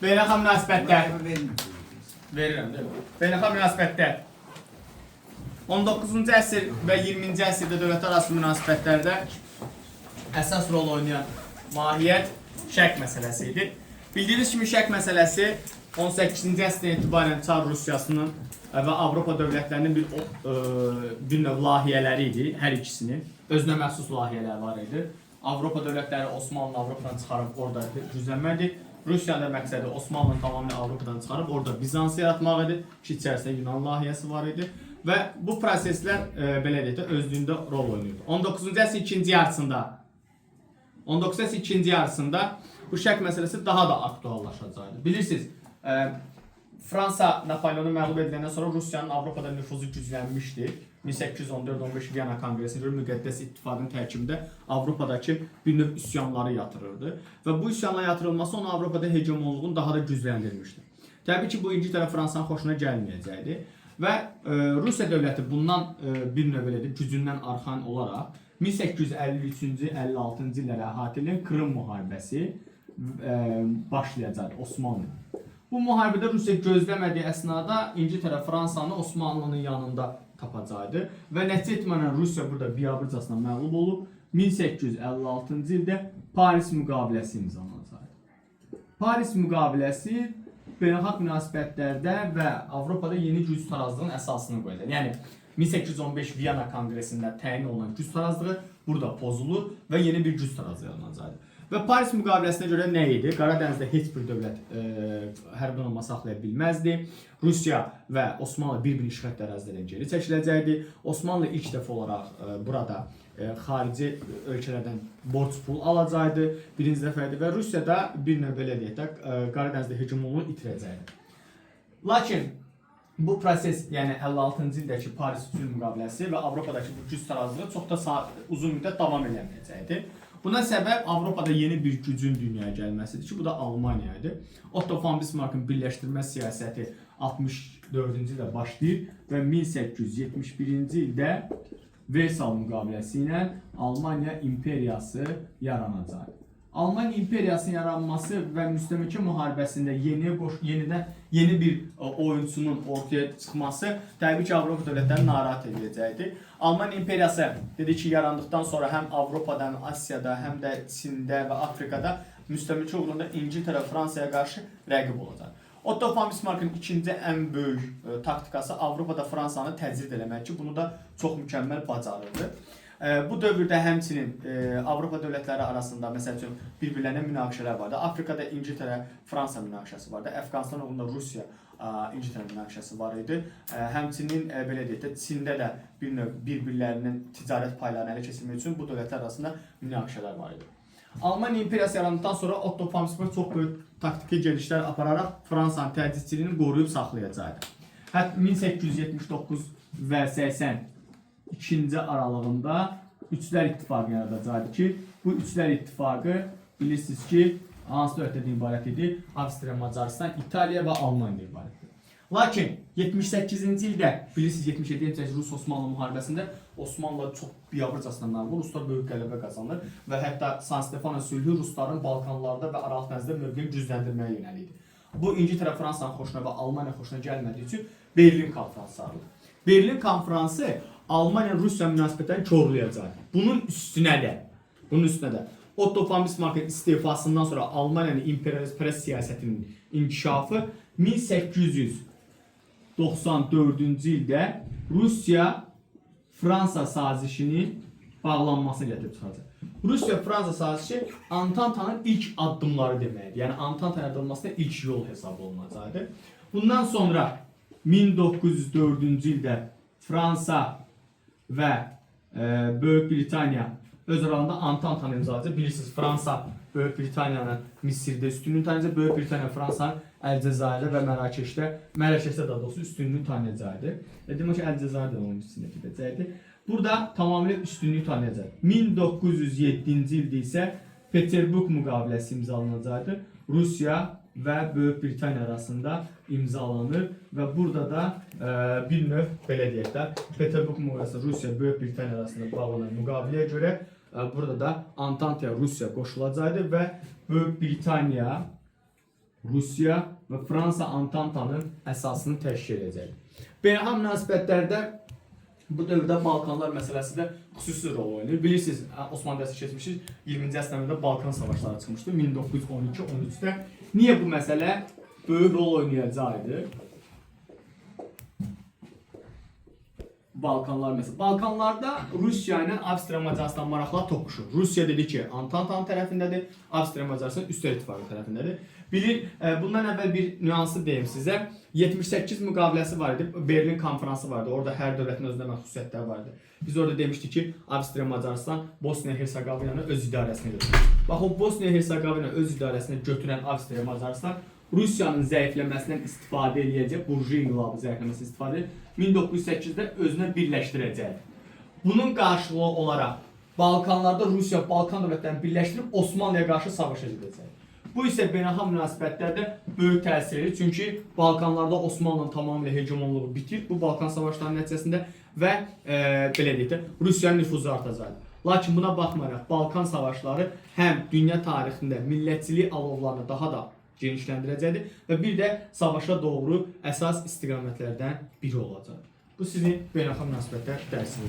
Beynəlxalq münasibətlər. Verirəm, deyil mi? Beynəlxalq münasibətlər. 19-cu əsr və 20-ci əsrdə dövlətlər arası münasibətlərdə əsas rol oynayan mahiyyət şərq məsələsi idi. Bildiyiniz kimi şərq məsələsi 18-ci əsrdən etibarən Çar Rusiyasının və Avropa dövlətlərinin bir növ layihələri idi, hər ikisinin. Özünə məxsus layihələr var idi. Avropa dövlətləri Osmanlı Avropadan çıxarıb orada güclənmədi. Rusiyanın məqsədi Osmanlını tamamilə Avropadan çıxarıb orada Bizansı yaratmaq idi ki, içərisində Yunan layihəsi var idi. Və bu proseslər belə deyək də özlüyündə rol oynayırdı. 19-cu əsrin ikinci yarısında bu şərq məsələsi daha da aktuallaşacaqdı. Bilirsiniz, Fransa Napoleonu məğlub ediləndən sonra Rusiyanın Avropada nüfuzu güclənmişdi. 1814-15 Viyana Konqresində görə müqəddəs ittifaqın tərkibində Avropadakı bir növ üsyanları yatırırdı. Və bu üsyanlara yatırılması onu Avropada hegemonluğunu daha da gücləndirmişdi. Təbii ki, bu İngiltərə Fransanın xoşuna gəlməyəcəkdi. Və Rusiya dövləti bundan bir növ gücündən arxan olaraq 1853-cü, 56-cı illərə əhatə edən Krım müharibəsi başlayacaqdı Osmanlı. Bu müharibədə Rusiya gözləmədiyi əsnada İngiltərə Fransanı Osmanlının yanında tapacaqdı və nəticə etmənən Rusiya burada biabırcasına məğlub olub 1856-cı ildə Paris müqaviləsi imzalanacaqdı. Paris müqaviləsi beynəlxalq münasibətlərdə və Avropada yeni güc tarazlığının əsasını qoyacaq. Yəni 1815 Viyana Konqresində təyin olunan güc tarazlığı burada pozulur və yeni bir güc tarazlığı yaranacaqdı. Və Paris müqaviləsinə görə nə idi? Qaradənizdə heç bir dövlət hərbi donanma saxlaya bilməzdi. Rusiya və Osmanlı bir-birini işğal ərazilərdən geri çəkiləcəkdi. Osmanlı ilk dəfə olaraq burada xarici ölkələrdən borc pul alacaqdı. Birinci dəfə idi və Rusiya da bir növ belə deyək də Qaradənizdə hegemonluğunu itirəcəkdi. Lakin bu proses, yəni 56-cı ildəki Paris sülh müqaviləsi və Avropadakı bu güc tarazlığı çox da uzun müddət davam eləməyəcəkdi. Buna səbəb Avropada yeni bir gücün dünyaya gəlməsidir ki, bu da Almaniya idi. Otto von Bismarckın birləşdirmə siyasəti 64-cü ildə başlayır və 1871-ci ildə Versal müqaviləsi ilə Almaniya imperiyası yaranacaq. Almaniya imperiyasının yaranması və müstəmləkə müharibəsində yeni bir oyunçunun ortaya çıxması təbii ki, Avropa dövlətlərini narahat edəcəkdi. Almaniya imperiyası dedi ki, yarandıqdan sonra həm Avropada, həm Asiyada, həm də Çində və Afrikada müstəmləkə uğrunda İngiltərə, Fransaya qarşı rəqib olacaq. Otto von Bismarckın ikinci ən böyük taktikası Avropada Fransanı təcrid eləmək ki, bunu da çox mükəmməl bacarırdı. Bu dövrdə həmçinin Avropa dövlətləri arasında məsəl üçün bir-birlərinə münaqişələr vardı. Afrikada İngiltərə-Fransa münaqişəsi vardı. Əfqanistan uğrunda Rusiya-İngiltərə münaqişəsi var idi. Həmçinin belə deyək də Çində də bir-birlərinin ticarət paylarını ələ keçirmək üçün bu dövlətlər arasında münaqişələr var idi. Almaniya imperiyası yarandıqdan sonra Otto von Bismarck çox böyük taktiki gəlişlər apararaq Fransanın təhdidçiliyini qoruyub saxlayacaqdı. Hətta 1879 və 82-ci aralığında Üçlər İttifaqı yaradacaqdı ki, bu Üçlər İttifaqı bilirsiniz ki, hansı dövlətlərdən ibarət idi? Avstriya, Macaristan, İtaliya və Almaniya ibarət idi. Lakin 78-ci ildə, bilirsiniz 77-ci Rus-Osmanlı müharibəsində Osmanlılar çox biabırcasına məğlub, Ruslar böyük qələbə qazanır və hətta San Stefano sülhü Rusların Balkanlarda və Aralıq dənizdə mövqeyini gücləndirməyə yönəlik idi. Bu İngiltərə Fransanın xoşuna və Almaniya xoşuna gəlmədiyi üçün Berlin konfransı çağırıldı. Berlin konfransı Almaniya-Rusiya münasibətlərini korlayacaq. Bunun üstünə də Otto von Bismarckın istifasından sonra Almaniyanın imperialist siyasətinin inkişafı 1894-cü ildə Rusiya-Fransa sazişinin bağlanmasına gətirib çıxacaq. Rusiya-Fransa sazişi Antantanın ilk addımları deməkdir. Yəni Antantanın yaradılmasına ilk yol hesab olunacaqdır. Bundan sonra 1904-cü ildə Fransa və Böyük Britaniya öz aralarında Antantanı imzalayacaq. Bilirsiniz, Fransa Böyük Britaniyanın Misirdə üstünlüyünü tanıyacaq. Böyük Britaniya Fransanın Əlcəzairdə və Mərakeşdə daha doğrusu üstünlüyünü tanıyacaqdır. Demək ki, Əlcəzair də onun içində gedəcəkdir. Burada tamamilə üstünlüyü tanıyacaq. 1907-ci ildə isə Peterburq müqaviləsi imzalanacaqdır. Rusiya və Böyük Britaniya arasında imzalanır və burada da bir növ belə deyək də Peterburq müqaviləsi Rusiya Böyük Britaniya arasında bağlanan müqaviləyə görə burada da Antantaya Rusiya qoşulacaqdır və Böyük Britaniya Rusiya və Fransa Antantanın əsasını təşkil edəcək. Beynəlxalq münasibətlərdə bu dövrdə Balkanlar məsələsi də xüsusi rol oynayır. Bilirsiniz, Osmanlı dövrü keçmişik, 20-ci əsrdə Balkan savaşları çıxmışdı 1912-13-də. Niyə bu məsələ böyük rol oynayacaqdı? Balkanlar mesela. Balkanlarda Rusya ile Avstriya Macaristan maraqlar toqquşur. Rusya dedi ki, Antantanın tərəfindədir, Avstriya Macaristan Üstər İttifaqı tərəfindədir. Bilir, bundan əvvəl bir nüansı deyim sizə. 78 müqaviləsi var idi, Berlin konferansı vardı. Orada hər dövlətin özünə məxsusiyyətləri vardı. Biz orada demişdik ki, Avstriya Macaristan Bosniya Hersegovinanı öz idarəsinə götürür. Bax, o Bosniya Hersegovina öz idarəsinə götürən Avstriya Macaristan Rusiyanın zəifləməsindən istifadə edəcək, burjuy inqilabı zəifləməsindən istifadə edəcək, 1908-də özünə birləşdirəcək. Bunun qarşılığı olaraq Balkanlarda Rusiya Balkan dövlətlərini birləşdirib Osmanlıya qarşı savaşa gedəcək. Bu isə beynəlxalq münasibətlərdə böyük təsir edir, çünki Balkanlarda Osmanlının tamamilə hegemonluğu bitir bu Balkan savaşlarının nəticəsində və belə deyək də Rusiyanın nüfuzu artacaq. Lakin buna baxmayaraq Balkan savaşları həm dünya tarixində millətçilik alovlarını daha da genişləndirəcəkdir və bir də savaşa doğru əsas istiqamətlərdən biri olacaq. Bu sizin beynəlxalq münasibətlər dərsidir.